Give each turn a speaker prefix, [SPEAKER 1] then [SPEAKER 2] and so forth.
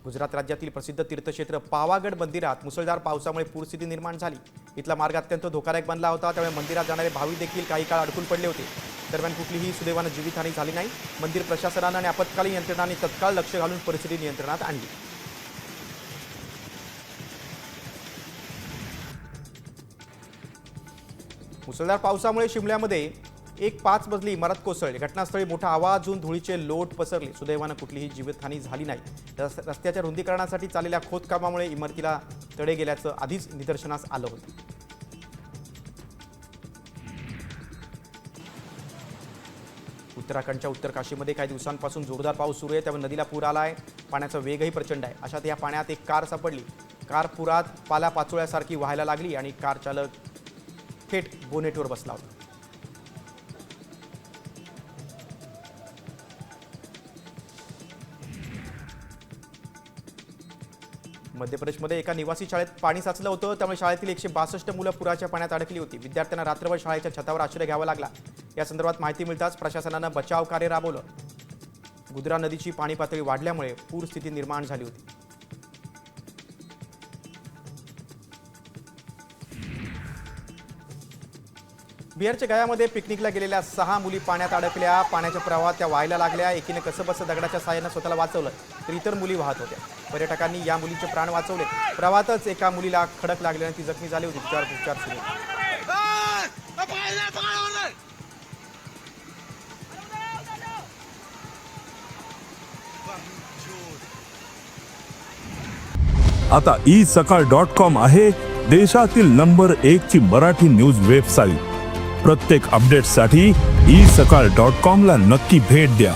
[SPEAKER 1] गुजरात राज्यातील प्रसिद्ध तीर्थक्षेत्र पावागड मंदिरात मुसळधार पावसामुळे पूरस्थिती निर्माण झाली। इथला मार्ग अत्यंत धोकादायक बनला होता, त्यामुळे मंदिरात जाणारे भाविक देखील काही काळ अडकून पडले होते। दरम्यान कुठलीही सुदैवानं जीवितहानी झाली नाही। मंदिर प्रशासनाने आणि आपत्कालीन यंत्रणांनी तत्काळ लक्ष घालून परिस्थिती नियंत्रणात आणली। मुसळधार पावसामुळे शिमल्यामध्ये एक 5 मजली इमारत कोसळली। घटनास्थळी मोठा आवाज होऊन धुळीचे लोट पसरले। सुदैवानं कुठलीही जीवितहानी झाली नाही। रस्त्याच्या रुंदीकरणासाठी चाललेल्या खोदकामामुळे इमारतीला तडे गेल्याचं आधीच निदर्शनास आलं होतं। उत्तराखंडच्या उत्तर काशीमध्ये काही दिवसांपासून जोरदार पाऊस सुरू आहे, त्यामुळे नदीला पूर आलाय। पाण्याचा वेगही प्रचंड आहे। अशात या पाण्यात एक कार सापडली। कार पुरात पालापाचोळ्यासारखी वाहायला लागली आणि कार चालक थेट बोनेटवर बसला होता। मध्य प्रदेशमध्ये एका निवासी शाळेत पाणी साचलं होतं, त्यामुळे शाळेतील 162 मुलं पुराच्या पाण्यात अडकली होती। विद्यार्थ्यांना रात्रभर शाळेच्या छतावर आश्रय घ्यावा लागला। या संदर्भात माहिती मिळताच प्रशासनानं बचाव कार्य राबवलं। गुजरा नदीची पाणी पातळी वाढल्यामुळे पूरस्थिती निर्माण झाली होती। बिहारच्या गयामध्ये पिकनिकला गेलेल्या 6 मुली पाण्यात अडकल्या। पाण्याच्या प्रवाहात त्या वाहायला लागल्या। एकीने कसंबसं दगडाच्या साहाय्यानं स्वतःला वाचवलं, तर इतर मुली वाहत होत्या। पर्यटकांनी या मुलीचे प्राण वाचवले। प्रवाहातच एका मुलीला खडक लागल्याने ती जखमी झाली होती। उपचार सुरू होते।
[SPEAKER 2] आता isakal.com आहे देशातील नंबर 1 ची मराठी न्यूज वेबसाईट। प्रत्येक अपडेटसाठी isakal.com ला नक्की भेट द्या।